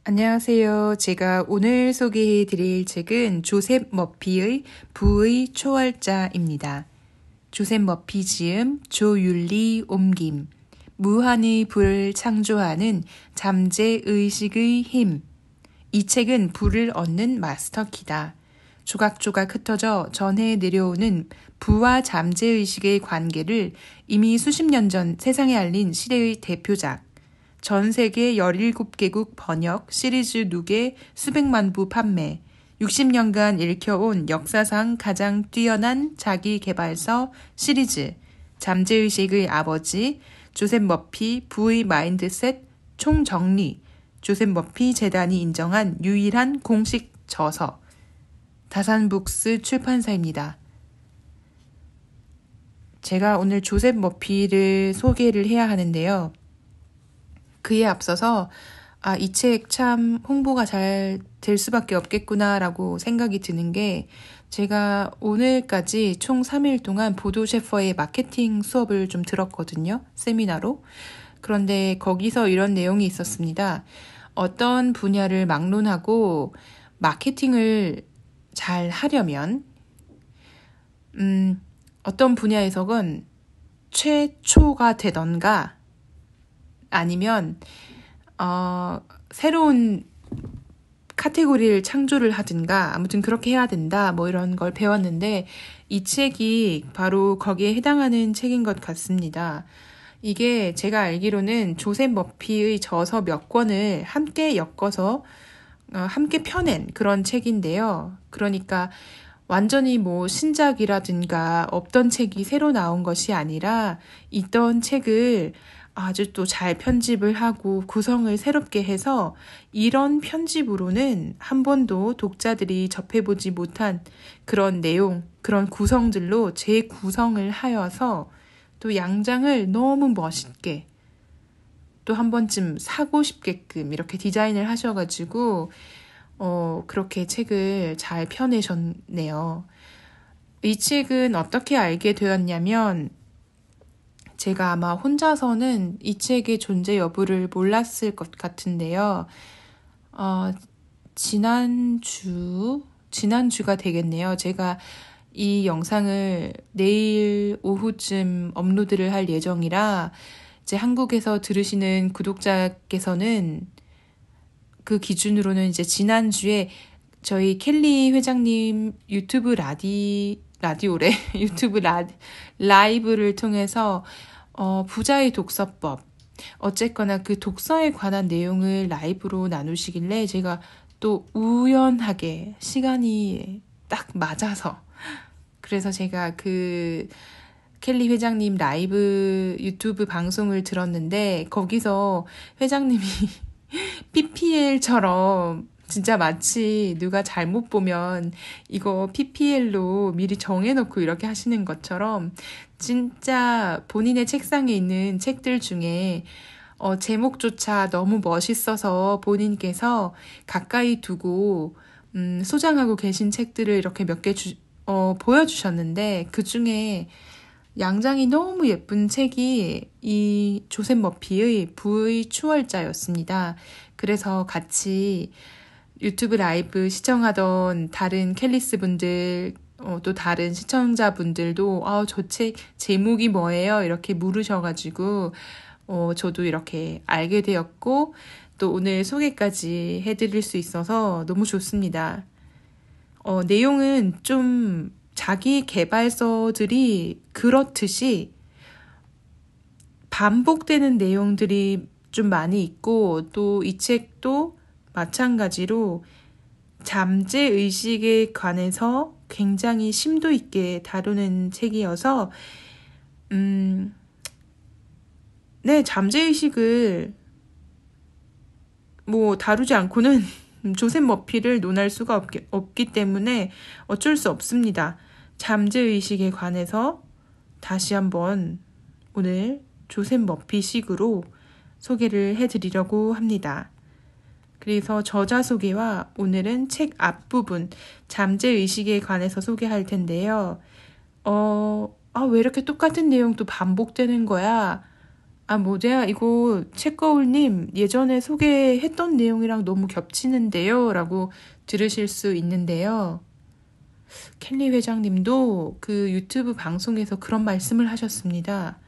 안녕하세요. 제가 오늘 소개해 드릴 책은 조셉 머피의 부의 초월자입니다. 조셉 머피 지음, 조율리 옮김, 무한의 불을 창조하는 잠재의식의 힘. 이 책은 불을 얻는 마스터키다. 조각조각 흩어져 전해 내려오는 부와 잠재의식의 관계를 이미 수십 년 전 세상에 알린 시대의 대표작. 전 세계 17개국 번역, 시리즈 누계 수백만 부 판매, 60년간 읽혀온 역사상 가장 뛰어난 자기계발서 시리즈, 잠재의식의 아버지, 조셉 머피 부의 마인드셋 총정리, 조셉 머피 재단이 인정한 유일한 공식 저서, 다산북스 출판사입니다. 제가 오늘 조셉 머피를 소개를 해야 하는데요. 그에 앞서서 이 책 참 홍보가 잘 될 수밖에 없겠구나라고 생각이 드는 게 제가 오늘까지 총 3일 동안 보도 셰퍼의 마케팅 수업을 좀 들었거든요. 세미나로. 그런데 거기서 이런 내용이 있었습니다. 어떤 분야를 막론하고 마케팅을 잘 하려면 어떤 분야에서건 최초가 되던가 아니면 새로운 카테고리를 창조를 하든가 아무튼 그렇게 해야 된다 뭐 이런 걸 배웠는데 이 책이 바로 거기에 해당하는 책인 것 같습니다. 이게 제가 알기로는 조셉 머피의 저서 몇 권을 함께 엮어서 함께 펴낸 그런 책인데요. 그러니까 완전히 뭐 신작이라든가 없던 책이 새로 나온 것이 아니라 있던 책을 아주 또 잘 편집을 하고 구성을 새롭게 해서 이런 편집으로는 한 번도 독자들이 접해보지 못한 그런 내용, 그런 구성들로 재구성을 하여서 또 양장을 너무 멋있게 또 한 번쯤 사고 싶게끔 이렇게 디자인을 하셔가지고 그렇게 책을 잘 펴내셨네요. 이 책은 어떻게 알게 되었냐면 제가 아마 혼자서는 이 책의 존재 여부를 몰랐을 것 같은데요. 지난주가 되겠네요. 제가 이 영상을 내일 오후쯤 업로드를 할 예정이라 이제 한국에서 들으시는 구독자께서는 그 기준으로는 이제 지난주에 저희 켈리 회장님 유튜브 라디오래. 유튜브 라이브를 통해서 부자의 독서법 어쨌거나 그 독서에 관한 내용을 라이브로 나누시길래 제가 또 우연하게 시간이 딱 맞아서 그래서 제가 그 켈리 회장님 라이브 유튜브 방송을 들었는데 거기서 회장님이 PPL처럼 진짜 마치 누가 잘못 보면 이거 PPL로 미리 정해놓고 이렇게 하시는 것처럼 진짜 본인의 책상에 있는 책들 중에 제목조차 너무 멋있어서 본인께서 가까이 두고 소장하고 계신 책들을 이렇게 몇 개 보여주셨는데 그 중에 양장이 너무 예쁜 책이 이 조셉 머피의 부의 추월자였습니다. 그래서 같이 유튜브 라이브 시청하던 다른 켈리스 분들, 또 다른 시청자분들도 저 책 제목이 뭐예요? 이렇게 물으셔가지고 저도 이렇게 알게 되었고 또 오늘 소개까지 해드릴 수 있어서 너무 좋습니다. 내용은 좀 자기 개발서들이 그렇듯이 반복되는 내용들이 좀 많이 있고 또 이 책도 마찬가지로 잠재의식에 관해서 굉장히 심도 있게 다루는 책이어서 잠재의식을 뭐 다루지 않고는 조셉 머피를 논할 수가 없기 때문에 어쩔 수 없습니다. 잠재의식에 관해서 다시 한번 오늘 조셉 머피식으로 소개를 해드리려고 합니다. 그래서 저자 소개와 오늘은 책 앞부분 잠재의식에 관해서 소개할 텐데요. 왜 이렇게 똑같은 내용도 반복되는 거야? 뭐제야 이거 책거울님 예전에 소개했던 내용이랑 너무 겹치는데요 라고 들으실 수 있는데요. 켈리 회장님도 그 유튜브 방송에서 그런 말씀을 하셨습니다.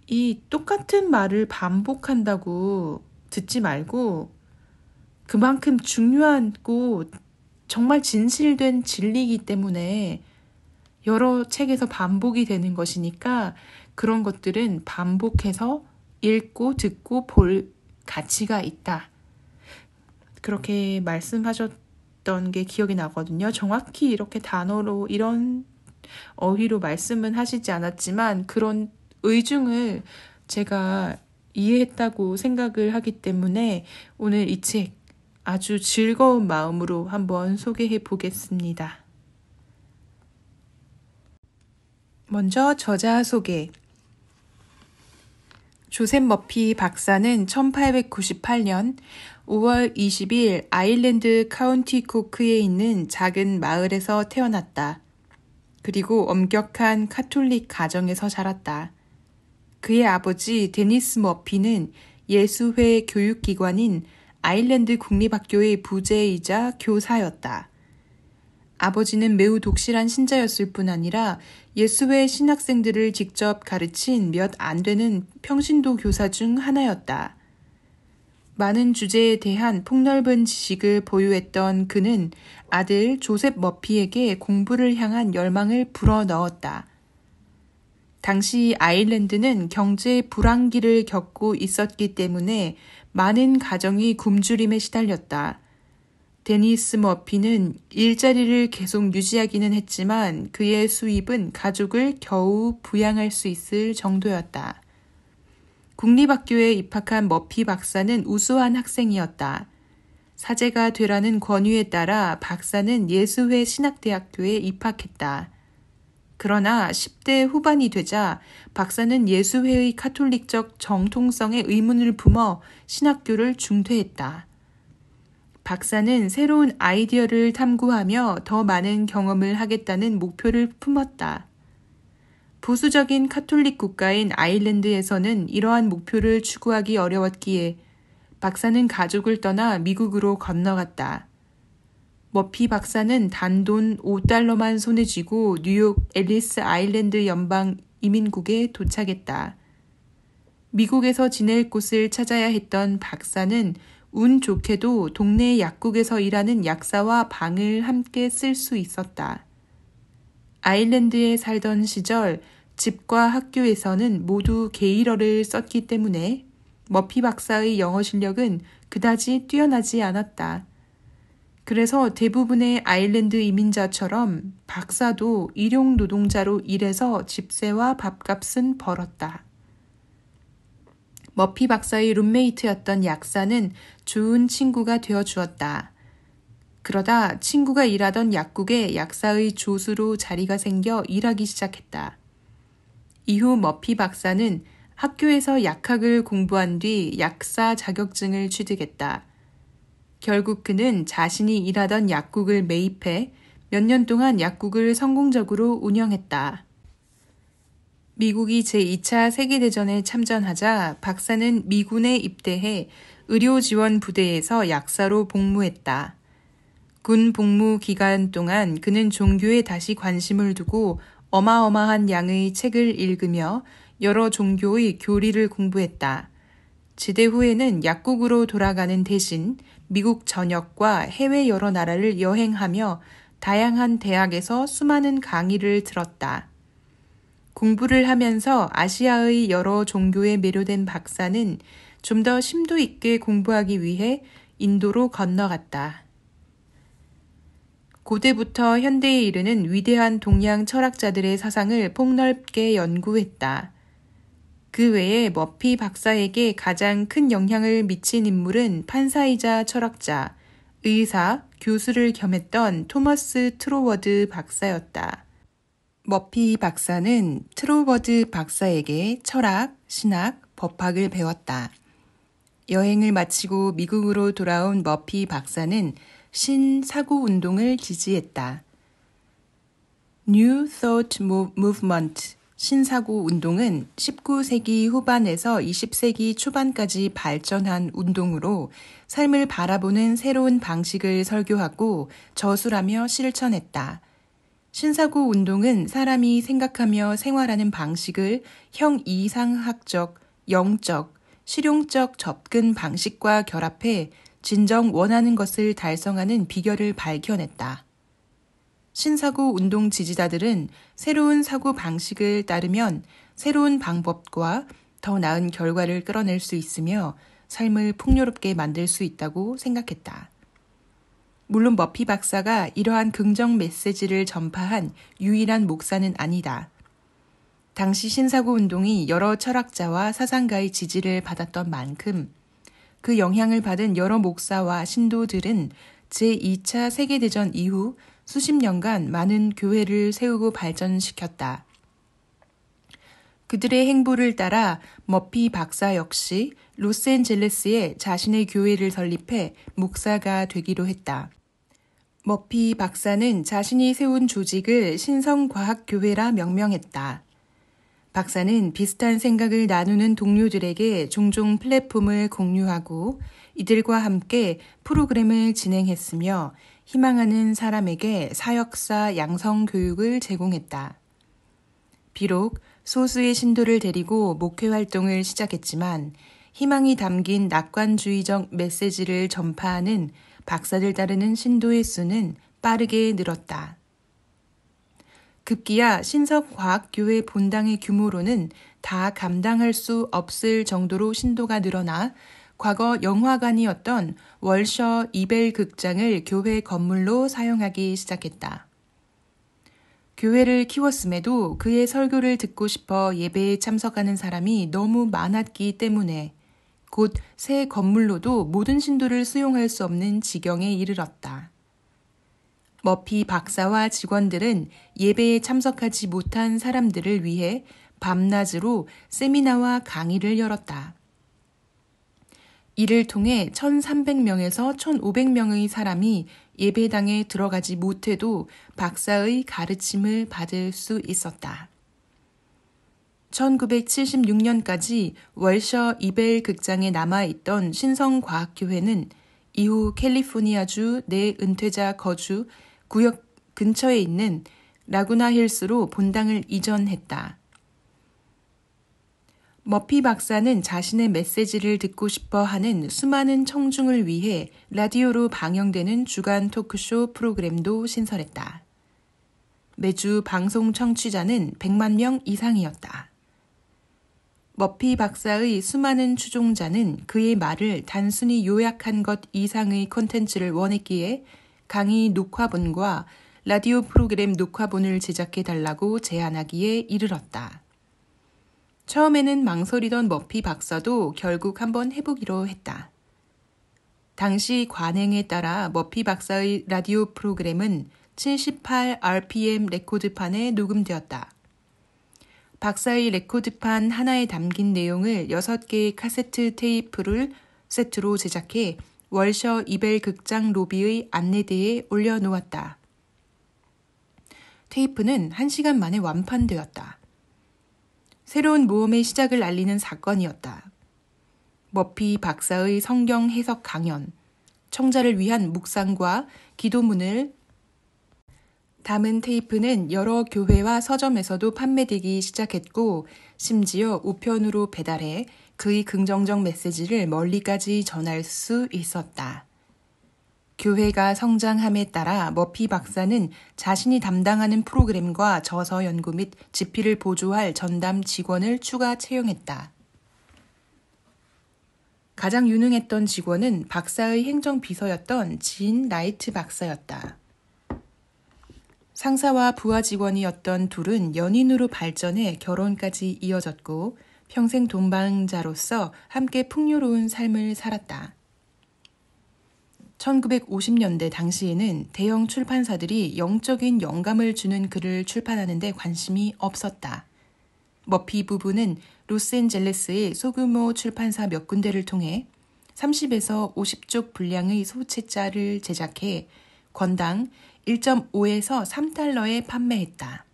이 똑같은 말을 반복한다고 듣지 말고 그만큼 중요하고 정말 진실된 진리이기 때문에 여러 책에서 반복이 되는 것이니까 그런 것들은 반복해서 읽고 듣고 볼 가치가 있다. 그렇게 말씀하셨던 게 기억이 나거든요. 정확히 이렇게 단어로 이런 어휘로 말씀은 하시지 않았지만 그런 의중을 제가 이해했다고 생각을 하기 때문에 오늘 이 책 아주 즐거운 마음으로 한번 소개해 보겠습니다. 먼저 저자 소개. 조셉 머피 박사는 1898년 5월 20일 아일랜드 카운티코크에 있는 작은 마을에서 태어났다. 그리고 엄격한 카톨릭 가정에서 자랐다. 그의 아버지 데니스 머피는 예수회 교육기관인 아일랜드 국립학교의 부제이자 교사였다. 아버지는 매우 독실한 신자였을 뿐 아니라 예수회 신학생들을 직접 가르친 몇 안 되는 평신도 교사 중 하나였다. 많은 주제에 대한 폭넓은 지식을 보유했던 그는 아들 조셉 머피에게 공부를 향한 열망을 불어넣었다. 당시 아일랜드는 경제 불황기를 겪고 있었기 때문에 많은 가정이 굶주림에 시달렸다. 데니스 머피는 일자리를 계속 유지하기는 했지만 그의 수입은 가족을 겨우 부양할 수 있을 정도였다. 국립학교에 입학한 머피 박사는 우수한 학생이었다. 사제가 되라는 권유에 따라 박사는 예수회 신학대학교에 입학했다. 그러나 10대 후반이 되자 박사는 예수회의 카톨릭적 정통성에 의문을 품어 신학교를 중퇴했다. 박사는 새로운 아이디어를 탐구하며 더 많은 경험을 하겠다는 목표를 품었다. 보수적인 카톨릭 국가인 아일랜드에서는 이러한 목표를 추구하기 어려웠기에 박사는 가족을 떠나 미국으로 건너갔다. 머피 박사는 단돈 $5만 손에 쥐고 뉴욕 앨리스 아일랜드 연방 이민국에 도착했다. 미국에서 지낼 곳을 찾아야 했던 박사는 운 좋게도 동네 약국에서 일하는 약사와 방을 함께 쓸 수 있었다. 아일랜드에 살던 시절 집과 학교에서는 모두 게일어를 썼기 때문에 머피 박사의 영어 실력은 그다지 뛰어나지 않았다. 그래서 대부분의 아일랜드 이민자처럼 박사도 일용 노동자로 일해서 집세와 밥값은 벌었다. 머피 박사의 룸메이트였던 약사는 좋은 친구가 되어주었다. 그러다 친구가 일하던 약국에 약사의 조수로 자리가 생겨 일하기 시작했다. 이후 머피 박사는 학교에서 약학을 공부한 뒤 약사 자격증을 취득했다. 결국 그는 자신이 일하던 약국을 매입해 몇 년 동안 약국을 성공적으로 운영했다. 미국이 제2차 세계대전에 참전하자 박사는 미군에 입대해 의료지원 부대에서 약사로 복무했다. 군 복무 기간 동안 그는 종교에 다시 관심을 두고 어마어마한 양의 책을 읽으며 여러 종교의 교리를 공부했다. 제대 후에는 약국으로 돌아가는 대신 미국 전역과 해외 여러 나라를 여행하며 다양한 대학에서 수많은 강의를 들었다. 공부를 하면서 아시아의 여러 종교에 매료된 박사는 좀 더 심도 있게 공부하기 위해 인도로 건너갔다. 고대부터 현대에 이르는 위대한 동양 철학자들의 사상을 폭넓게 연구했다. 그 외에 머피 박사에게 가장 큰 영향을 미친 인물은 판사이자 철학자, 의사, 교수를 겸했던 토머스 트로워드 박사였다. 머피 박사는 트로워드 박사에게 철학, 신학, 법학을 배웠다. 여행을 마치고 미국으로 돌아온 머피 박사는 신사고 운동을 지지했다. New Thought Movement, 신사고 운동은 19세기 후반에서 20세기 초반까지 발전한 운동으로 삶을 바라보는 새로운 방식을 설교하고 저술하며 실천했다. 신사고 운동은 사람이 생각하며 생활하는 방식을 형이상학적, 영적, 실용적 접근 방식과 결합해 진정 원하는 것을 달성하는 비결을 밝혀냈다. 신사고 운동 지지자들은 새로운 사고 방식을 따르면 새로운 방법과 더 나은 결과를 끌어낼 수 있으며 삶을 풍요롭게 만들 수 있다고 생각했다. 물론 머피 박사가 이러한 긍정 메시지를 전파한 유일한 목사는 아니다. 당시 신사고 운동이 여러 철학자와 사상가의 지지를 받았던 만큼 그 영향을 받은 여러 목사와 신도들은 제2차 세계대전 이후 수십 년간 많은 교회를 세우고 발전시켰다. 그들의 행보를 따라 머피 박사 역시 로스앤젤레스에 자신의 교회를 설립해 목사가 되기로 했다. 머피 박사는 자신이 세운 조직을 신성과학교회라 명명했다. 박사는 비슷한 생각을 나누는 동료들에게 종종 플랫폼을 공유하고 이들과 함께 프로그램을 진행했으며 희망하는 사람에게 사역사 양성 교육을 제공했다. 비록 소수의 신도를 데리고 목회 활동을 시작했지만 희망이 담긴 낙관주의적 메시지를 전파하는 박사들 따르는 신도의 수는 빠르게 늘었다. 급기야 신석과학교회 본당의 규모로는 다 감당할 수 없을 정도로 신도가 늘어나 과거 영화관이었던 월셔 이벨 극장을 교회 건물로 사용하기 시작했다. 교회를 키웠음에도 그의 설교를 듣고 싶어 예배에 참석하는 사람이 너무 많았기 때문에 곧 새 건물로도 모든 신도를 수용할 수 없는 지경에 이르렀다. 머피 박사와 직원들은 예배에 참석하지 못한 사람들을 위해 밤낮으로 세미나와 강의를 열었다. 이를 통해 1,300명에서 1,500명의 사람이 예배당에 들어가지 못해도 박사의 가르침을 받을 수 있었다. 1976년까지 월셔 이벨 극장에 남아있던 신성과학교회는 이후 캘리포니아주 내 은퇴자 거주 구역 근처에 있는 라구나 힐스로 본당을 이전했다. 머피 박사는 자신의 메시지를 듣고 싶어 하는 수많은 청중을 위해 라디오로 방영되는 주간 토크쇼 프로그램도 신설했다. 매주 방송 청취자는 100만 명 이상이었다. 머피 박사의 수많은 추종자는 그의 말을 단순히 요약한 것 이상의 콘텐츠를 원했기에 강의 녹화본과 라디오 프로그램 녹화본을 제작해달라고 제안하기에 이르렀다. 처음에는 망설이던 머피 박사도 결국 한번 해보기로 했다. 당시 관행에 따라 머피 박사의 라디오 프로그램은 78rpm 레코드판에 녹음되었다. 박사의 레코드판 하나에 담긴 내용을 6개의 카세트 테이프를 세트로 제작해 월셔 이벨 극장 로비의 안내대에 올려놓았다. 테이프는 1시간 만에 완판되었다. 새로운 모험의 시작을 알리는 사건이었다. 머피 박사의 성경 해석 강연, 청자를 위한 묵상과 기도문을 담은 테이프는 여러 교회와 서점에서도 판매되기 시작했고 심지어 우편으로 배달해 그의 긍정적 메시지를 멀리까지 전할 수 있었다. 교회가 성장함에 따라 머피 박사는 자신이 담당하는 프로그램과 저서 연구 및 집필을 보조할 전담 직원을 추가 채용했다. 가장 유능했던 직원은 박사의 행정비서였던 진 라이트 박사였다. 상사와 부하 직원이었던 둘은 연인으로 발전해 결혼까지 이어졌고 평생 동반자로서 함께 풍요로운 삶을 살았다. 1950년대 당시에는 대형 출판사들이 영적인 영감을 주는 글을 출판하는 데 관심이 없었다. 머피 부부는 로스앤젤레스의 소규모 출판사 몇 군데를 통해 30에서 50쪽 분량의 소책자를 제작해 권당 1.5에서 3달러에 판매했다.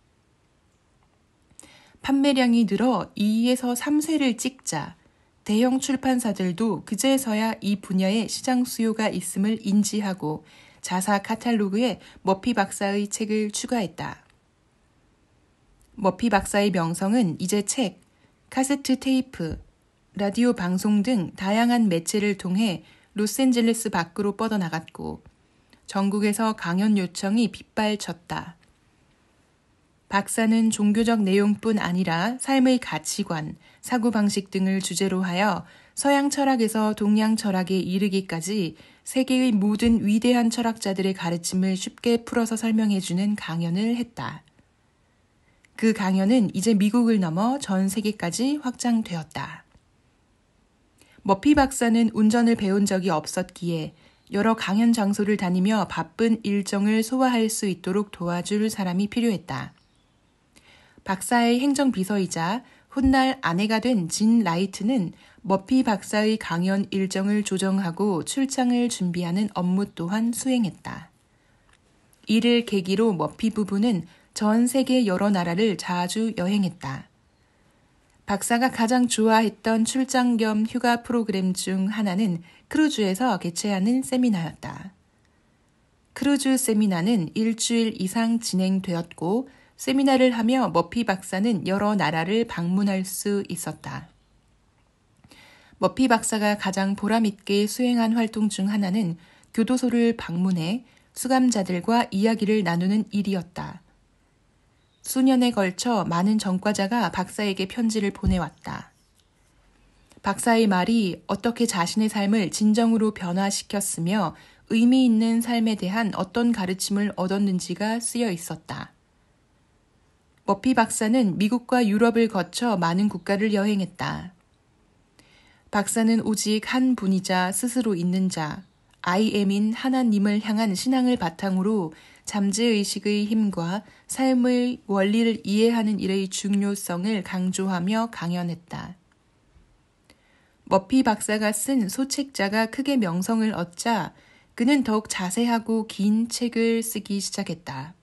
판매량이 늘어 2에서 3쇄를 찍자 대형 출판사들도 그제서야 이 분야에 시장 수요가 있음을 인지하고 자사 카탈로그에 머피 박사의 책을 추가했다. 머피 박사의 명성은 이제 책, 카세트 테이프, 라디오 방송 등 다양한 매체를 통해 로스앤젤레스 밖으로 뻗어나갔고 전국에서 강연 요청이 빗발쳤다. 박사는 종교적 내용뿐 아니라 삶의 가치관, 사고방식 등을 주제로 하여 서양 철학에서 동양 철학에 이르기까지 세계의 모든 위대한 철학자들의 가르침을 쉽게 풀어서 설명해주는 강연을 했다. 그 강연은 이제 미국을 넘어 전 세계까지 확장되었다. 머피 박사는 운전을 배운 적이 없었기에 여러 강연 장소를 다니며 바쁜 일정을 소화할 수 있도록 도와줄 사람이 필요했다. 박사의 행정비서이자 훗날 아내가 된 진 라이트는 머피 박사의 강연 일정을 조정하고 출장을 준비하는 업무 또한 수행했다. 이를 계기로 머피 부부는 전 세계 여러 나라를 자주 여행했다. 박사가 가장 좋아했던 출장 겸 휴가 프로그램 중 하나는 크루즈에서 개최하는 세미나였다. 크루즈 세미나는 일주일 이상 진행되었고 세미나를 하며 머피 박사는 여러 나라를 방문할 수 있었다. 머피 박사가 가장 보람있게 수행한 활동 중 하나는 교도소를 방문해 수감자들과 이야기를 나누는 일이었다. 수년에 걸쳐 많은 전과자가 박사에게 편지를 보내왔다. 박사의 말이 어떻게 자신의 삶을 진정으로 변화시켰으며 의미 있는 삶에 대한 어떤 가르침을 얻었는지가 쓰여 있었다. 머피 박사는 미국과 유럽을 거쳐 많은 국가를 여행했다. 박사는 오직 한 분이자 스스로 있는 자, I am인 하나님을 향한 신앙을 바탕으로 잠재의식의 힘과 삶의 원리를 이해하는 일의 중요성을 강조하며 강연했다. 머피 박사가 쓴 소책자가 크게 명성을 얻자 그는 더욱 자세하고 긴 책을 쓰기 시작했다.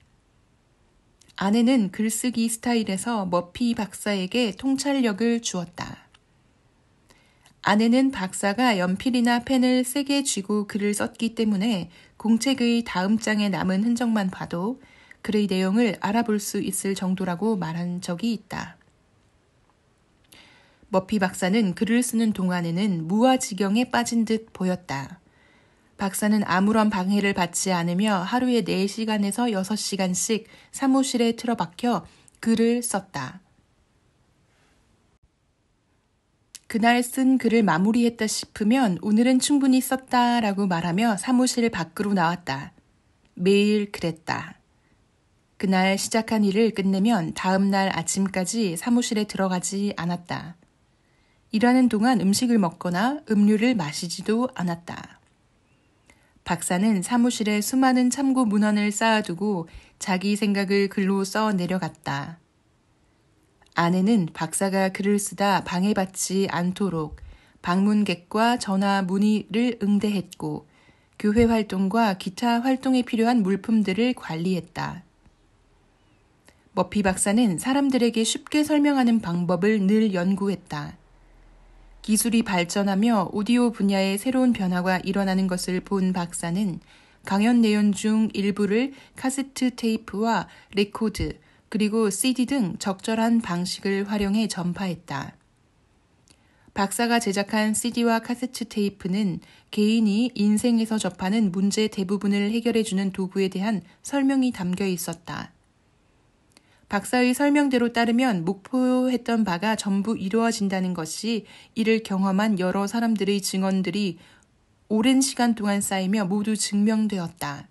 아내는 글쓰기 스타일에서 머피 박사에게 통찰력을 주었다. 아내는 박사가 연필이나 펜을 세게 쥐고 글을 썼기 때문에 공책의 다음 장에 남은 흔적만 봐도 글의 내용을 알아볼 수 있을 정도라고 말한 적이 있다. 머피 박사는 글을 쓰는 동안에는 무아지경에 빠진 듯 보였다. 박사는 아무런 방해를 받지 않으며 하루에 4시간에서 6시간씩 사무실에 틀어박혀 글을 썼다. 그날 쓴 글을 마무리했다 싶으면 오늘은 충분히 썼다라고 말하며 사무실 밖으로 나왔다. 매일 그랬다. 그날 시작한 일을 끝내면 다음 날 아침까지 사무실에 들어가지 않았다. 일하는 동안 음식을 먹거나 음료를 마시지도 않았다. 박사는 사무실에 수많은 참고 문헌을 쌓아두고 자기 생각을 글로 써 내려갔다. 아내는 박사가 글을 쓰다 방해받지 않도록 방문객과 전화 문의를 응대했고 교회 활동과 기타 활동에 필요한 물품들을 관리했다. 머피 박사는 사람들에게 쉽게 설명하는 방법을 늘 연구했다. 기술이 발전하며 오디오 분야에 새로운 변화가 일어나는 것을 본 박사는 강연 내용 중 일부를 카세트 테이프와 레코드, 그리고 CD 등 적절한 방식을 활용해 전파했다. 박사가 제작한 CD와 카세트 테이프는 개인이 인생에서 접하는 문제 대부분을 해결해주는 도구에 대한 설명이 담겨 있었다. 박사의 설명대로 따르면 목표했던 바가 전부 이루어진다는 것이 이를 경험한 여러 사람들의 증언들이 오랜 시간 동안 쌓이며 모두 증명되었다.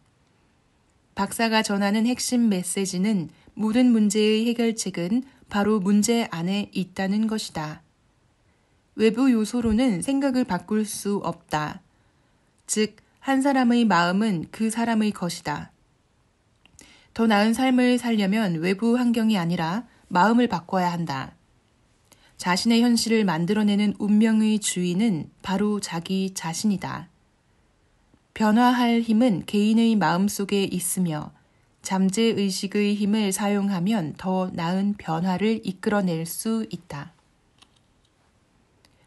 박사가 전하는 핵심 메시지는 모든 문제의 해결책은 바로 문제 안에 있다는 것이다. 외부 요소로는 생각을 바꿀 수 없다. 즉, 한 사람의 마음은 그 사람의 것이다. 더 나은 삶을 살려면 외부 환경이 아니라 마음을 바꿔야 한다. 자신의 현실을 만들어내는 운명의 주인은 바로 자기 자신이다. 변화할 힘은 개인의 마음 속에 있으며 잠재의식의 힘을 사용하면 더 나은 변화를 이끌어낼 수 있다.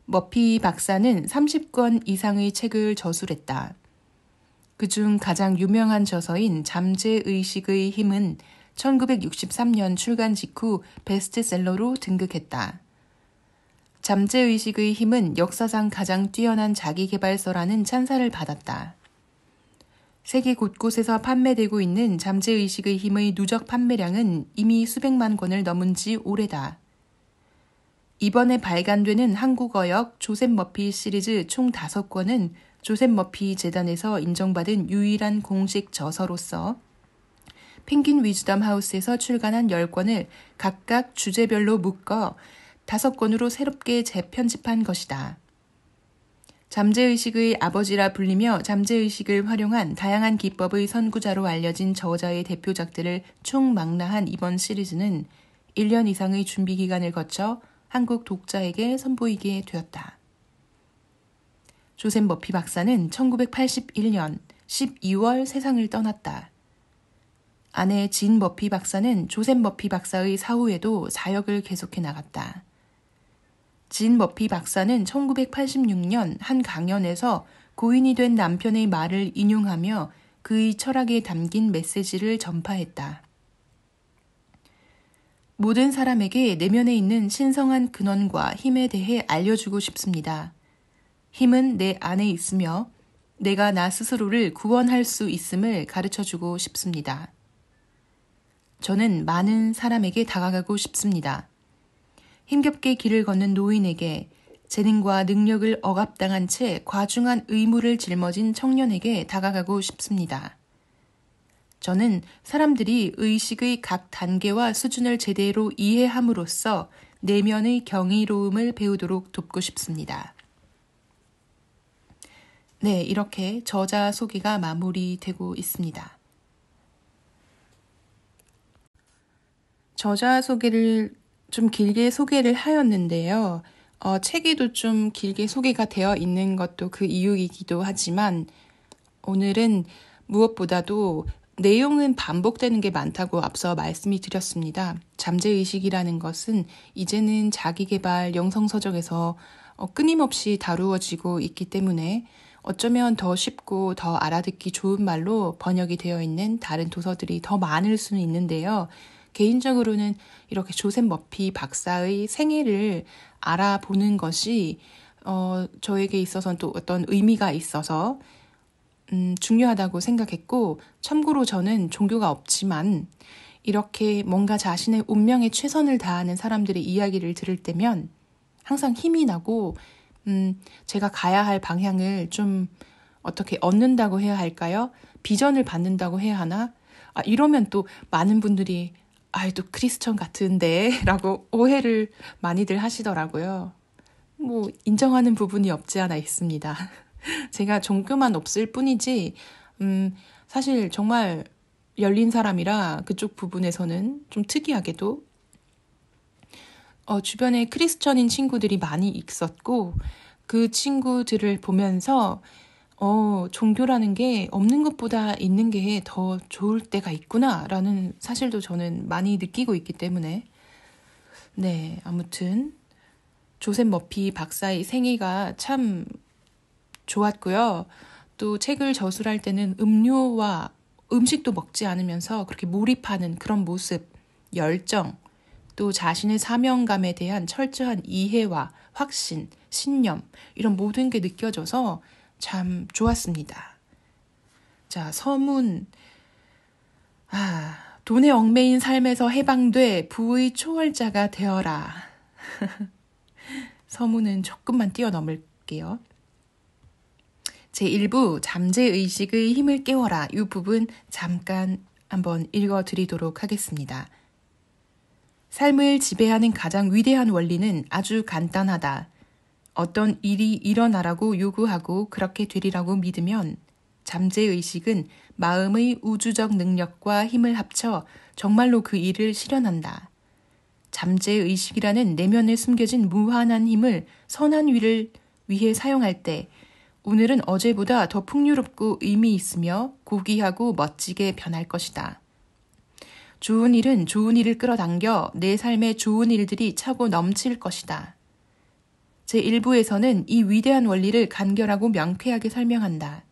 머피 박사는 30권 이상의 책을 저술했다. 그중 가장 유명한 저서인 잠재의식의 힘은 1963년 출간 직후 베스트셀러로 등극했다. 잠재의식의 힘은 역사상 가장 뛰어난 자기계발서라는 찬사를 받았다. 세계 곳곳에서 판매되고 있는 잠재의식의 힘의 누적 판매량은 이미 수백만 권을 넘은 지 오래다. 이번에 발간되는 한국어역 조셉 머피 시리즈 총 5권은 조셉 머피 재단에서 인정받은 유일한 공식 저서로서 펭귄 위즈덤 하우스에서 출간한 10권을 각각 주제별로 묶어 5권으로 새롭게 재편집한 것이다. 잠재의식의 아버지라 불리며 잠재의식을 활용한 다양한 기법의 선구자로 알려진 저자의 대표작들을 총망라한 이번 시리즈는 1년 이상의 준비 기간을 거쳐 한국 독자에게 선보이게 되었다. 조셉 머피 박사는 1981년 12월 세상을 떠났다. 아내 진 머피 박사는 조셉 머피 박사의 사후에도 사역을 계속해 나갔다. 진 머피 박사는 1986년 한 강연에서 고인이 된 남편의 말을 인용하며 그의 철학에 담긴 메시지를 전파했다. 모든 사람에게 내면에 있는 신성한 근원과 힘에 대해 알려주고 싶습니다. 힘은 내 안에 있으며 내가 나 스스로를 구원할 수 있음을 가르쳐주고 싶습니다. 저는 많은 사람에게 다가가고 싶습니다. 힘겹게 길을 걷는 노인에게, 재능과 능력을 억압당한 채 과중한 의무를 짊어진 청년에게 다가가고 싶습니다. 저는 사람들이 의식의 각 단계와 수준을 제대로 이해함으로써 내면의 경이로움을 배우도록 돕고 싶습니다. 네, 이렇게 저자 소개가 마무리되고 있습니다. 저자 소개를 좀 길게 소개를 하였는데요. 책에도 좀 길게 소개가 되어 있는 것도 그 이유이기도 하지만 오늘은 무엇보다도 내용은 반복되는 게 많다고 앞서 말씀이 드렸습니다. 잠재의식이라는 것은 이제는 자기계발 영성서적에서 끊임없이 다루어지고 있기 때문에 어쩌면 더 쉽고 더 알아듣기 좋은 말로 번역이 되어 있는 다른 도서들이 더 많을 수는 있는데요. 개인적으로는 이렇게 조셉 머피 박사의 생애를 알아보는 것이 저에게 있어서는 또 어떤 의미가 있어서 중요하다고 생각했고, 참고로 저는 종교가 없지만 이렇게 뭔가 자신의 운명에 최선을 다하는 사람들의 이야기를 들을 때면 항상 힘이 나고 제가 가야 할 방향을 좀 어떻게 얻는다고 해야 할까요? 비전을 받는다고 해야 하나? 이러면 또 많은 분들이 또 크리스천 같은데 라고 오해를 많이들 하시더라고요. 인정하는 부분이 없지 않아 있습니다. 제가 종교만 없을 뿐이지 사실 정말 열린 사람이라 그쪽 부분에서는 좀 특이하게도 주변에 크리스천인 친구들이 많이 있었고 그 친구들을 보면서 종교라는 게 없는 것보다 있는 게 더 좋을 때가 있구나라는 사실도 저는 많이 느끼고 있기 때문에 네, 아무튼 조셉 머피 박사의 생애가 참 좋았고요. 또 책을 저술할 때는 음료와 음식도 먹지 않으면서 그렇게 몰입하는 그런 모습, 열정, 또 자신의 사명감에 대한 철저한 이해와 확신, 신념 이런 모든 게 느껴져서 참 좋았습니다. 자, 서문. 돈에 얽매인 삶에서 해방돼 부의 초월자가 되어라. 서문은 조금만 뛰어넘을게요. 제1부 잠재의식의 힘을 깨워라. 이 부분 잠깐 한번 읽어드리도록 하겠습니다. 삶을 지배하는 가장 위대한 원리는 아주 간단하다. 어떤 일이 일어나라고 요구하고 그렇게 되리라고 믿으면 잠재의식은 마음의 우주적 능력과 힘을 합쳐 정말로 그 일을 실현한다. 잠재의식이라는 내면에 숨겨진 무한한 힘을 선한 일을 위해 사용할 때 오늘은 어제보다 더 풍요롭고 의미 있으며 고귀하고 멋지게 변할 것이다. 좋은 일은 좋은 일을 끌어당겨 내 삶에 좋은 일들이 차고 넘칠 것이다. 제1부에서는 이 위대한 원리를 간결하고 명쾌하게 설명한다.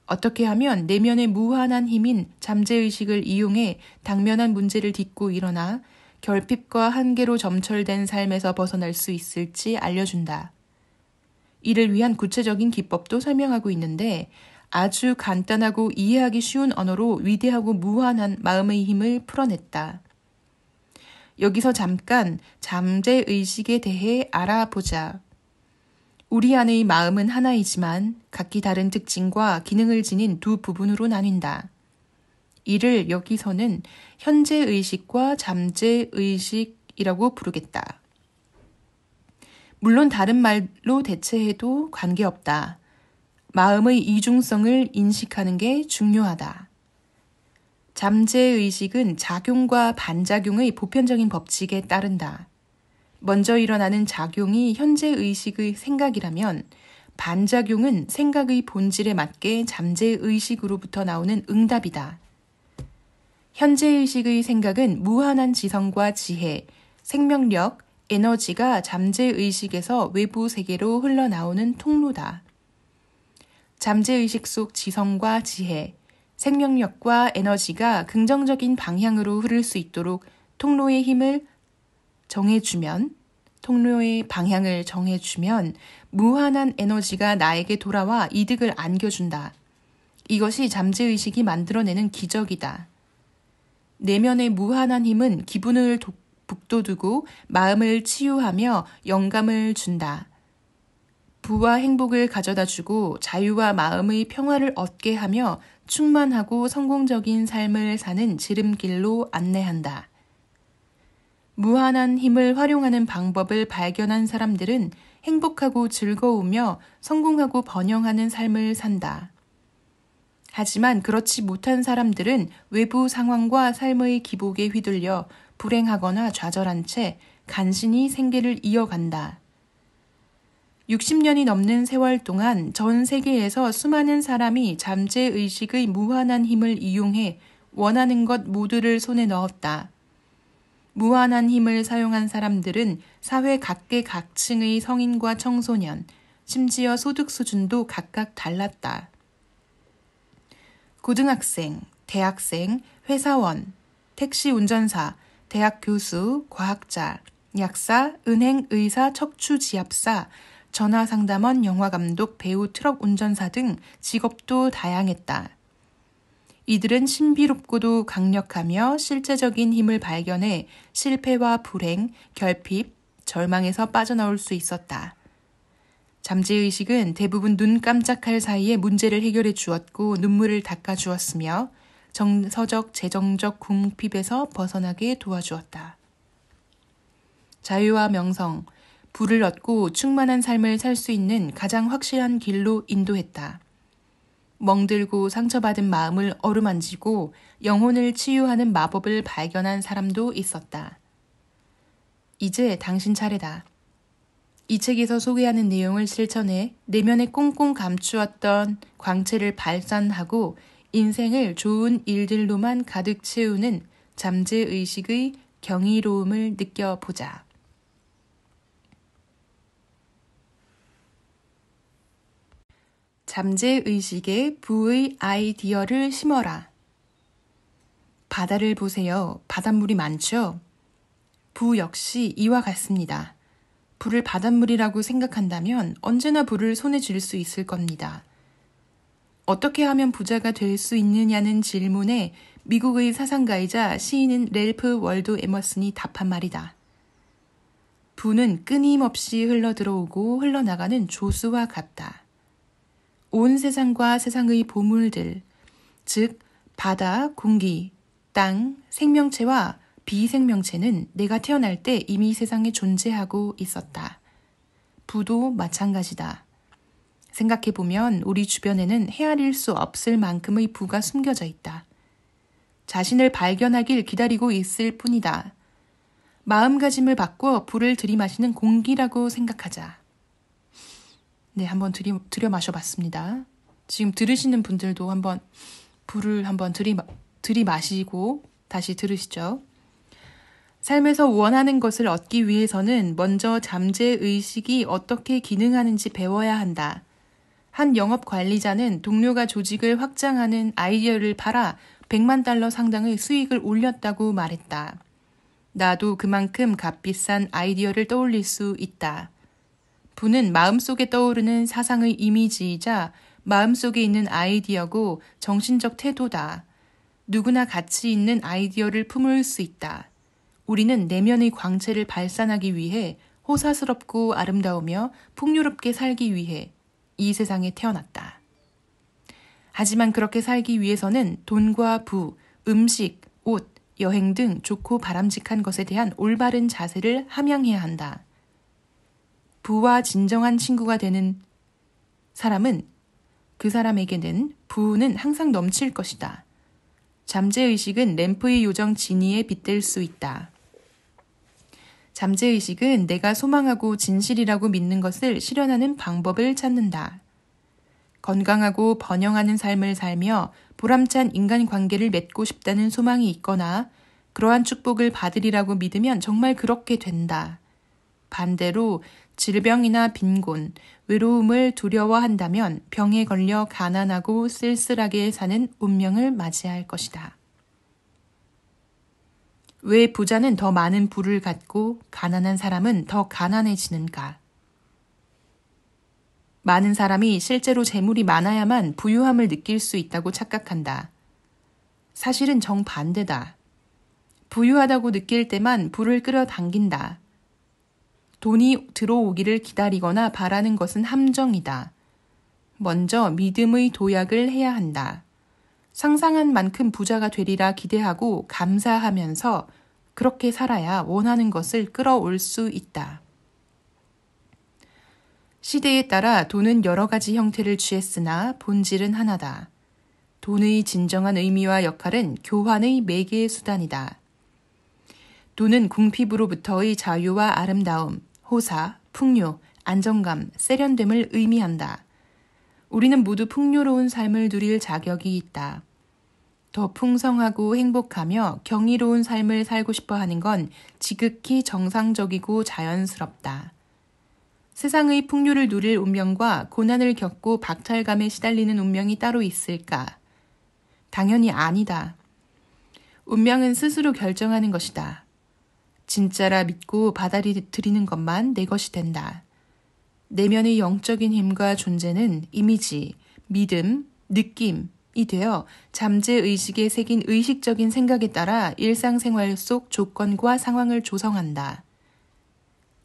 어떻게 하면 내면의 무한한 힘인 잠재의식을 이용해 당면한 문제를 딛고 일어나 결핍과 한계로 점철된 삶에서 벗어날 수 있을지 알려준다. 이를 위한 구체적인 기법도 설명하고 있는데 아주 간단하고 이해하기 쉬운 언어로 위대하고 무한한 마음의 힘을 풀어냈다. 여기서 잠깐 잠재의식에 대해 알아보자. 우리 안의 마음은 하나이지만 각기 다른 특징과 기능을 지닌 두 부분으로 나뉜다. 이를 여기서는 현재의식과 잠재의식이라고 부르겠다. 물론 다른 말로 대체해도 관계없다. 마음의 이중성을 인식하는 게 중요하다. 잠재의식은 작용과 반작용의 보편적인 법칙에 따른다. 먼저 일어나는 작용이 현재의식의 생각이라면 반작용은 생각의 본질에 맞게 잠재의식으로부터 나오는 응답이다. 현재의식의 생각은 무한한 지성과 지혜, 생명력, 에너지가 잠재의식에서 외부 세계로 흘러나오는 통로다. 잠재의식 속 지성과 지혜, 생명력과 에너지가 긍정적인 방향으로 흐를 수 있도록 통로의 방향을 정해주면 무한한 에너지가 나에게 돌아와 이득을 안겨준다. 이것이 잠재의식이 만들어내는 기적이다. 내면의 무한한 힘은 기분을 북돋우고 마음을 치유하며 영감을 준다. 부와 행복을 가져다주고 자유와 마음의 평화를 얻게 하며 충만하고 성공적인 삶을 사는 지름길로 안내한다. 무한한 힘을 활용하는 방법을 발견한 사람들은 행복하고 즐거우며 성공하고 번영하는 삶을 산다. 하지만 그렇지 못한 사람들은 외부 상황과 삶의 기복에 휘둘려 불행하거나 좌절한 채 간신히 생계를 이어간다. 60년이 넘는 세월 동안 전 세계에서 수많은 사람이 잠재의식의 무한한 힘을 이용해 원하는 것 모두를 손에 넣었다. 무한한 힘을 사용한 사람들은 사회 각계각층의 성인과 청소년, 심지어 소득 수준도 각각 달랐다. 고등학생, 대학생, 회사원, 택시 운전사, 대학 교수, 과학자, 약사, 은행, 의사, 척추지압사, 전화상담원, 영화감독, 배우, 트럭 운전사 등 직업도 다양했다. 이들은 신비롭고도 강력하며 실제적인 힘을 발견해 실패와 불행, 결핍, 절망에서 빠져나올 수 있었다. 잠재의식은 대부분 눈 깜짝할 사이에 문제를 해결해 주었고 눈물을 닦아 주었으며 정서적, 재정적 궁핍에서 벗어나게 도와주었다. 자유와 명성, 부를 얻고 충만한 삶을 살 수 있는 가장 확실한 길로 인도했다. 멍들고 상처받은 마음을 어루만지고 영혼을 치유하는 마법을 발견한 사람도 있었다. 이제 당신 차례다. 이 책에서 소개하는 내용을 실천해 내면에 꽁꽁 감추었던 광채를 발산하고 인생을 좋은 일들로만 가득 채우는 잠재의식의 경이로움을 느껴보자. 잠재의식에 부의 아이디어를 심어라. 바다를 보세요. 바닷물이 많죠? 부 역시 이와 같습니다. 불을 바닷물이라고 생각한다면 언제나 불을 손에 쥘 수 있을 겁니다. 어떻게 하면 부자가 될 수 있느냐는 질문에 미국의 사상가이자 시인인 랠프 월도 에머슨이 답한 말이다. 부는 끊임없이 흘러들어오고 흘러나가는 조수와 같다. 온 세상과 세상의 보물들, 즉 바다, 공기, 땅, 생명체와 비생명체는 내가 태어날 때 이미 세상에 존재하고 있었다. 부도 마찬가지다. 생각해보면 우리 주변에는 헤아릴 수 없을 만큼의 부가 숨겨져 있다. 자신을 발견하길 기다리고 있을 뿐이다. 마음가짐을 바꿔 부를 들이마시는 공기라고 생각하자. 네, 한번 들여 마셔봤습니다. 지금 들으시는 분들도 한번 불을 한번 들이마시고 다시 들으시죠. 삶에서 원하는 것을 얻기 위해서는 먼저 잠재의식이 어떻게 기능하는지 배워야 한다. 한 영업 관리자는 동료가 조직을 확장하는 아이디어를 팔아 100만 달러 상당의 수익을 올렸다고 말했다. 나도 그만큼 값비싼 아이디어를 떠올릴 수 있다. 부는 마음속에 떠오르는 사상의 이미지이자 마음속에 있는 아이디어고 정신적 태도다. 누구나 가치 있는 아이디어를 품을 수 있다. 우리는 내면의 광채를 발산하기 위해 호사스럽고 아름다우며 풍요롭게 살기 위해 이 세상에 태어났다. 하지만 그렇게 살기 위해서는 돈과 부, 음식, 옷, 여행 등 좋고 바람직한 것에 대한 올바른 자세를 함양해야 한다. 부와 진정한 친구가 되는 사람은 그 사람에게는 부는 항상 넘칠 것이다. 잠재의식은 램프의 요정 지니에 빗댈 수 있다. 잠재의식은 내가 소망하고 진실이라고 믿는 것을 실현하는 방법을 찾는다. 건강하고 번영하는 삶을 살며 보람찬 인간관계를 맺고 싶다는 소망이 있거나 그러한 축복을 받으리라고 믿으면 정말 그렇게 된다. 반대로 질병이나 빈곤, 외로움을 두려워한다면 병에 걸려 가난하고 쓸쓸하게 사는 운명을 맞이할 것이다. 왜 부자는 더 많은 부를 갖고 가난한 사람은 더 가난해지는가? 많은 사람이 실제로 재물이 많아야만 부유함을 느낄 수 있다고 착각한다. 사실은 정반대다. 부유하다고 느낄 때만 부를 끌어당긴다. 돈이 들어오기를 기다리거나 바라는 것은 함정이다. 먼저 믿음의 도약을 해야 한다. 상상한 만큼 부자가 되리라 기대하고 감사하면서 그렇게 살아야 원하는 것을 끌어올 수 있다. 시대에 따라 돈은 여러 가지 형태를 취했으나 본질은 하나다. 돈의 진정한 의미와 역할은 교환의 매개 수단이다. 돈은 궁핍으로부터의 자유와 아름다움, 호사, 풍요, 안정감, 세련됨을 의미한다. 우리는 모두 풍요로운 삶을 누릴 자격이 있다. 더 풍성하고 행복하며 경이로운 삶을 살고 싶어 하는 건 지극히 정상적이고 자연스럽다. 세상의 풍요를 누릴 운명과 고난을 겪고 박탈감에 시달리는 운명이 따로 있을까? 당연히 아니다. 운명은 스스로 결정하는 것이다. 진짜라 믿고 받아들이는 것만 내 것이 된다. 내면의 영적인 힘과 존재는 이미지, 믿음, 느낌이 되어 잠재의식에 새긴 의식적인 생각에 따라 일상생활 속 조건과 상황을 조성한다.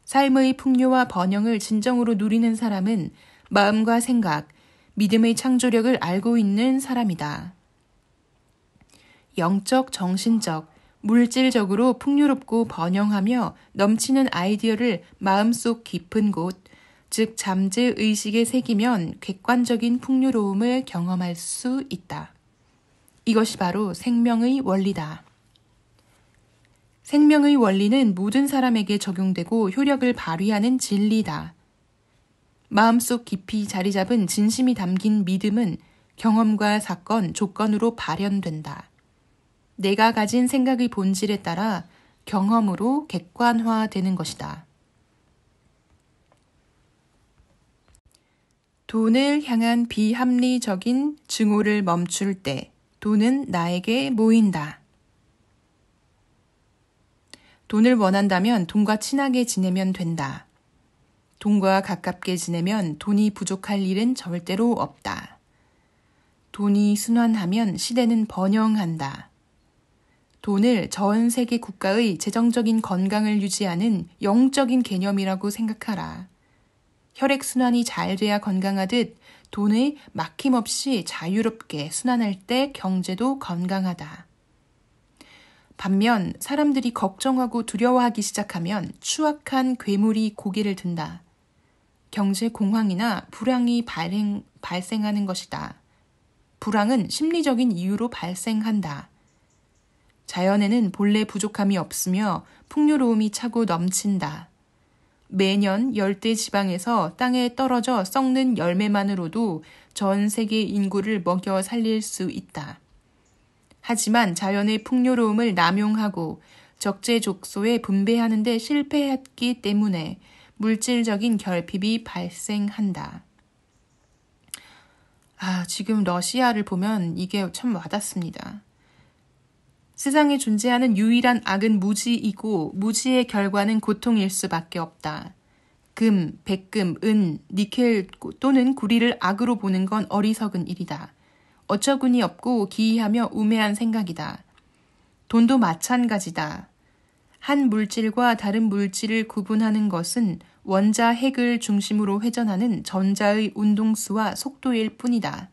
삶의 풍요와 번영을 진정으로 누리는 사람은 마음과 생각, 믿음의 창조력을 알고 있는 사람이다. 영적, 정신적, 물질적으로 풍요롭고 번영하며 넘치는 아이디어를 마음속 깊은 곳, 즉 잠재의식에 새기면 객관적인 풍요로움을 경험할 수 있다. 이것이 바로 생명의 원리다. 생명의 원리는 모든 사람에게 적용되고 효력을 발휘하는 진리다. 마음속 깊이 자리 잡은 진심이 담긴 믿음은 경험과 사건, 조건으로 발현된다. 내가 가진 생각의 본질에 따라 경험으로 객관화되는 것이다. 돈을 향한 비합리적인 증오를 멈출 때 돈은 나에게 모인다. 돈을 원한다면 돈과 친하게 지내면 된다. 돈과 가깝게 지내면 돈이 부족할 일은 절대로 없다. 돈이 순환하면 시대는 번영한다. 돈을 전 세계 국가의 재정적인 건강을 유지하는 영적인 개념이라고 생각하라. 혈액순환이 잘 돼야 건강하듯 돈이 막힘없이 자유롭게 순환할 때 경제도 건강하다. 반면 사람들이 걱정하고 두려워하기 시작하면 추악한 괴물이 고개를 든다. 경제 공황이나 불황이 발생하는 것이다. 불황은 심리적인 이유로 발생한다. 자연에는 본래 부족함이 없으며 풍요로움이 차고 넘친다. 매년 열대 지방에서 땅에 떨어져 썩는 열매만으로도 전 세계 인구를 먹여 살릴 수 있다. 하지만 자연의 풍요로움을 남용하고 적재적소에 분배하는 데 실패했기 때문에 물질적인 결핍이 발생한다. 지금 러시아를 보면 이게 참 와닿습니다. 세상에 존재하는 유일한 악은 무지이고 무지의 결과는 고통일 수밖에 없다. 금, 백금, 은, 니켈 또는 구리를 악으로 보는 건 어리석은 일이다. 어처구니 없고 기이하며 우매한 생각이다. 돈도 마찬가지다. 한 물질과 다른 물질을 구분하는 것은 원자 핵을 중심으로 회전하는 전자의 운동수와 속도일 뿐이다.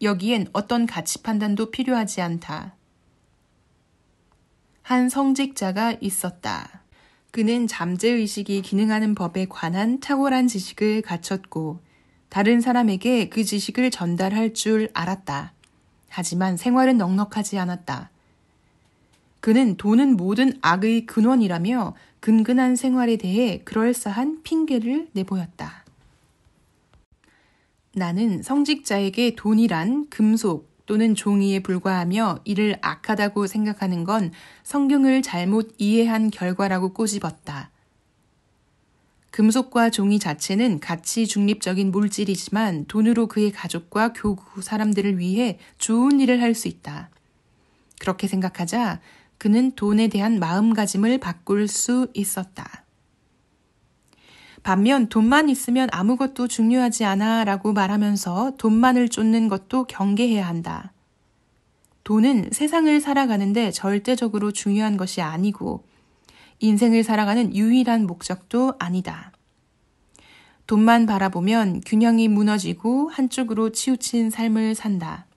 여기엔 어떤 가치 판단도 필요하지 않다. 한 성직자가 있었다. 그는 잠재의식이 기능하는 법에 관한 탁월한 지식을 갖췄고 다른 사람에게 그 지식을 전달할 줄 알았다. 하지만 생활은 넉넉하지 않았다. 그는 돈은 모든 악의 근원이라며 근근한 생활에 대해 그럴싸한 핑계를 내보였다. 나는 성직자에게 돈이란 금속 또는 종이에 불과하며 이를 악하다고 생각하는 건 성경을 잘못 이해한 결과라고 꼬집었다. 금속과 종이 자체는 가치 중립적인 물질이지만 돈으로 그의 가족과 교구 사람들을 위해 좋은 일을 할 수 있다. 그렇게 생각하자 그는 돈에 대한 마음가짐을 바꿀 수 있었다. 반면 돈만 있으면 아무것도 중요하지 않아 라고 말하면서 돈만을 쫓는 것도 경계해야 한다. 돈은 세상을 살아가는데 절대적으로 중요한 것이 아니고 인생을 살아가는 유일한 목적도 아니다. 돈만 바라보면 균형이 무너지고 한쪽으로 치우친 삶을 산다.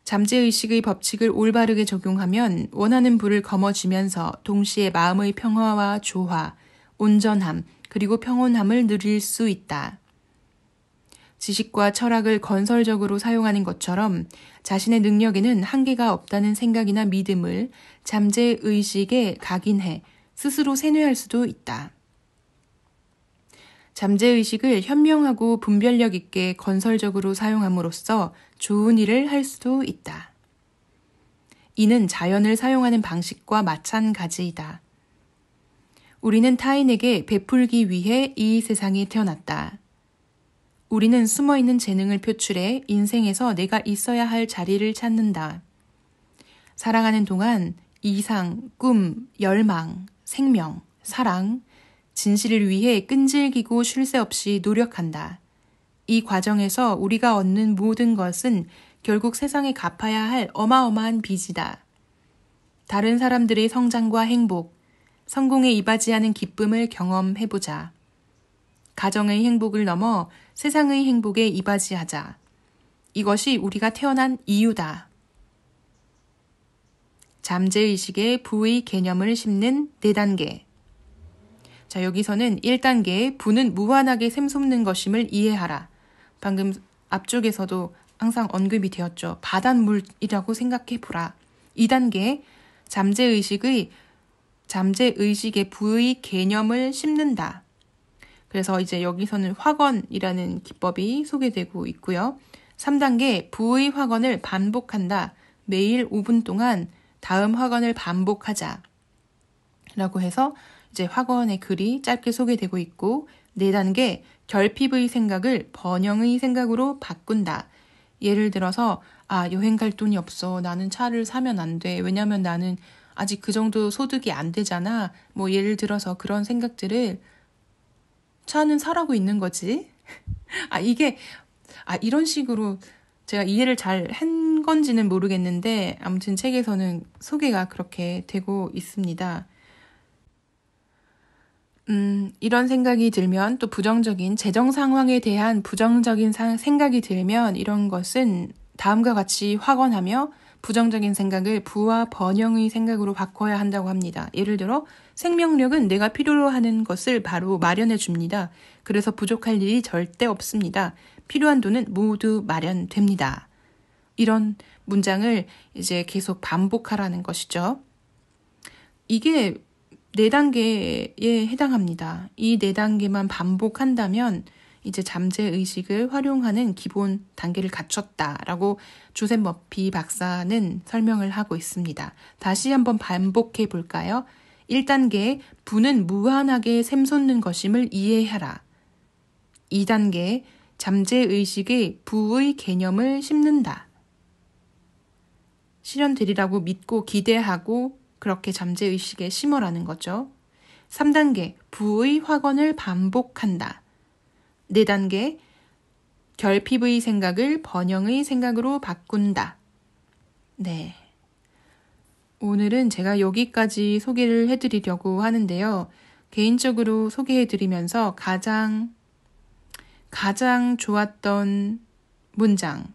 잠재의식의 법칙을 올바르게 적용하면 원하는 부를 거머쥐면서 동시에 마음의 평화와 조화, 온전함, 그리고 평온함을 누릴 수 있다. 지식과 철학을 건설적으로 사용하는 것처럼 자신의 능력에는 한계가 없다는 생각이나 믿음을 잠재의식에 각인해 스스로 세뇌할 수도 있다. 잠재의식을 현명하고 분별력 있게 건설적으로 사용함으로써 좋은 일을 할 수도 있다. 이는 자연을 사용하는 방식과 마찬가지이다. 우리는 타인에게 베풀기 위해 이 세상에 태어났다. 우리는 숨어있는 재능을 표출해 인생에서 내가 있어야 할 자리를 찾는다. 살아가는 동안 이상, 꿈, 열망, 생명, 사랑, 진실을 위해 끈질기고 쉴 새 없이 노력한다. 이 과정에서 우리가 얻는 모든 것은 결국 세상에 갚아야 할 어마어마한 빚이다. 다른 사람들의 성장과 행복, 성공에 이바지하는 기쁨을 경험해보자. 가정의 행복을 넘어 세상의 행복에 이바지하자. 이것이 우리가 태어난 이유다. 잠재의식의 부의 개념을 심는 4단계. 자, 여기서는 1단계 부는 무한하게 샘솟는 것임을 이해하라. 방금 앞쪽에서도 항상 언급이 되었죠. 바닷물이라고 생각해보라. 2단계 잠재의식의 부의 개념을 심는다. 그래서 이제 여기서는 확언이라는 기법이 소개되고 있고요. 3단계 부의 확언을 반복한다. 매일 5분 동안 다음 확언을 반복하자. 라고 해서 이제 확언의 글이 짧게 소개되고 있고 4단계 결핍의 생각을 번영의 생각으로 바꾼다. 예를 들어서 여행 갈 돈이 없어. 나는 차를 사면 안 돼. 왜냐면 나는 아직 그 정도 소득이 안 되잖아. 뭐 예를 들어서 그런 생각들을 차는 사라고 있는 거지. 이런 식으로 제가 이해를 잘 한 건지는 모르겠는데 아무튼 책에서는 소개가 그렇게 되고 있습니다. 이런 생각이 들면 또 부정적인 재정 상황에 대한 부정적인 생각이 들면 이런 것은 다음과 같이 확언하며 부정적인 생각을 부와 번영의 생각으로 바꿔야 한다고 합니다. 예를 들어 생명력은 내가 필요로 하는 것을 바로 마련해 줍니다. 그래서 부족할 일이 절대 없습니다. 필요한 돈은 모두 마련됩니다. 이런 문장을 이제 계속 반복하라는 것이죠. 이게 4단계에 해당합니다. 이 4단계만 반복한다면 이제 잠재의식을 활용하는 기본 단계를 갖췄다라고 조셉 머피 박사는 설명을 하고 있습니다. 다시 한번 반복해 볼까요? 1단계, 부는 무한하게 샘솟는 것임을 이해하라. 2단계, 잠재의식의 부의 개념을 심는다. 실현되리라고 믿고 기대하고 그렇게 잠재의식에 심어라는 거죠. 3단계, 부의 확언을 반복한다. 4단계, 결핍의 생각을 번영의 생각으로 바꾼다. 네. 오늘은 제가 여기까지 소개를 해드리려고 하는데요. 개인적으로 소개해드리면서 가장 좋았던 문장.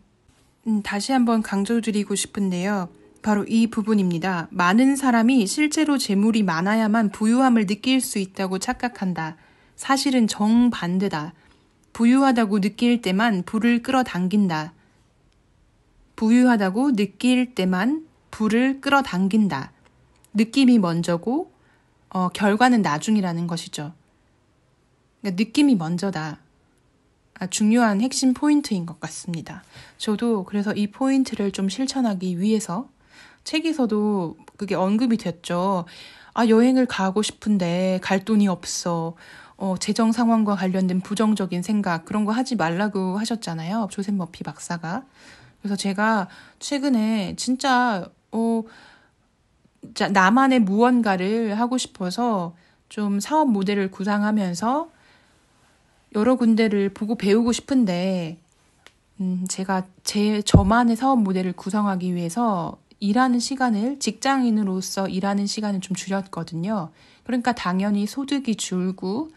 다시 한번 강조드리고 싶은데요. 바로 이 부분입니다. 많은 사람이 실제로 재물이 많아야만 부유함을 느낄 수 있다고 착각한다. 사실은 정반대다. 부유하다고 느낄 때만 부를 끌어당긴다. 부유하다고 느낄 때만 부를 끌어당긴다. 느낌이 먼저고 결과는 나중이라는 것이죠. 그러니까 느낌이 먼저다. 중요한 핵심 포인트인 것 같습니다. 저도 그래서 이 포인트를 좀 실천하기 위해서 책에서도 그게 언급이 됐죠. 여행을 가고 싶은데 갈 돈이 없어. 재정 상황과 관련된 부정적인 생각 그런 거 하지 말라고 하셨잖아요. 조셉 머피 박사가. 그래서 제가 최근에 진짜 나만의 무언가를 하고 싶어서 좀 사업 모델을 구상하면서 여러 군데를 보고 배우고 싶은데 제가 저만의 사업 모델을 구성하기 위해서 일하는 시간을 직장인으로서 일하는 시간을 좀 줄였거든요. 그러니까 당연히 소득이 줄고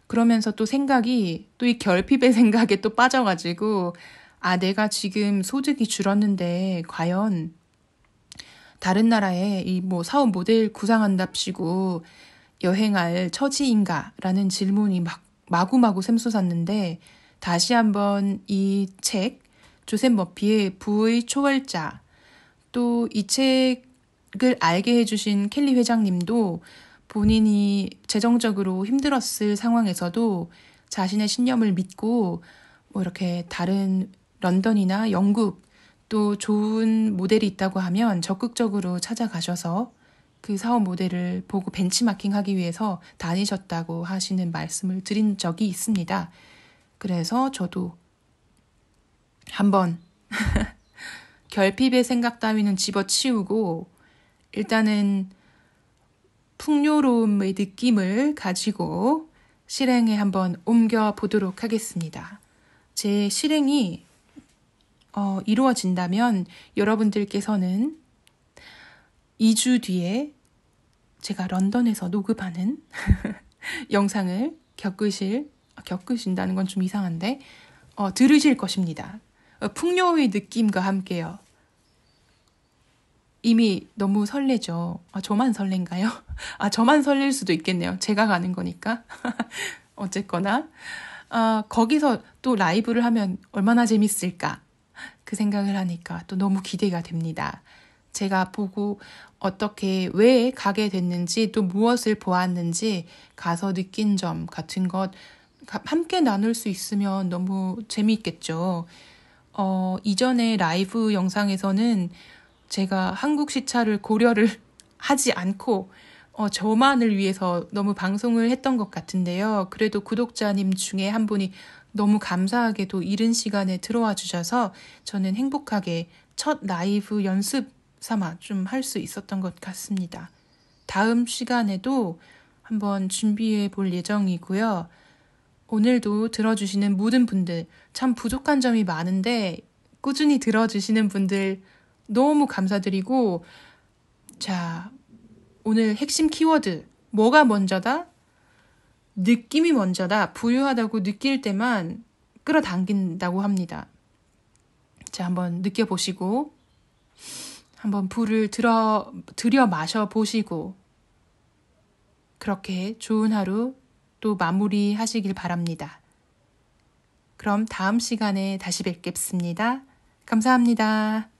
그러면서 또 생각이 또 이 결핍의 생각에 또 빠져가지고 내가 지금 소득이 줄었는데 과연 다른 나라에 이 사업 모델 구상한답시고 여행할 처지인가라는 질문이 마구마구 샘솟았는데 다시 한번 이 책 조셉 머피의 부의 초월자 또 이 책을 알게 해주신 켈리 회장님도 본인이 재정적으로 힘들었을 상황에서도 자신의 신념을 믿고 이렇게 다른 런던이나 영국 또 좋은 모델이 있다고 하면 적극적으로 찾아가셔서 그 사업 모델을 보고 벤치마킹하기 위해서 다니셨다고 하시는 말씀을 드린 적이 있습니다. 그래서 저도 한번 결핍의 생각 따위는 집어치우고 일단은 풍요로움의 느낌을 가지고 실행에 한번 옮겨보도록 하겠습니다. 제 실행이 이루어진다면 여러분들께서는 2주 뒤에 제가 런던에서 녹음하는 영상을 겪으신다는 건 좀 이상한데 들으실 것입니다. 풍요의 느낌과 함께요. 이미 너무 설레죠. 저만 설렌가요? 저만 설렐 수도 있겠네요. 제가 가는 거니까. 어쨌거나 거기서 또 라이브를 하면 얼마나 재밌을까 그 생각을 하니까 또 너무 기대가 됩니다. 제가 보고 왜 가게 됐는지 또 무엇을 보았는지 가서 느낀 점 같은 것 함께 나눌 수 있으면 너무 재미있겠죠. 이전에 라이브 영상에서는 제가 한국 시차를 고려를 하지 않고 저만을 위해서 너무 방송을 했던 것 같은데요. 그래도 구독자님 중에 한 분이 너무 감사하게도 이른 시간에 들어와 주셔서 저는 행복하게 첫 라이브 연습 삼아 좀 할 수 있었던 것 같습니다. 다음 시간에도 한번 준비해 볼 예정이고요. 오늘도 들어주시는 모든 분들 참 부족한 점이 많은데 꾸준히 들어주시는 분들 너무 감사드리고 자, 오늘 핵심 키워드 뭐가 먼저다? 느낌이 먼저다. 부유하다고 느낄 때만 끌어당긴다고 합니다. 자, 한번 느껴보시고 한번 불을 들여 마셔보시고 그렇게 좋은 하루 또 마무리하시길 바랍니다. 그럼 다음 시간에 다시 뵙겠습니다. 감사합니다.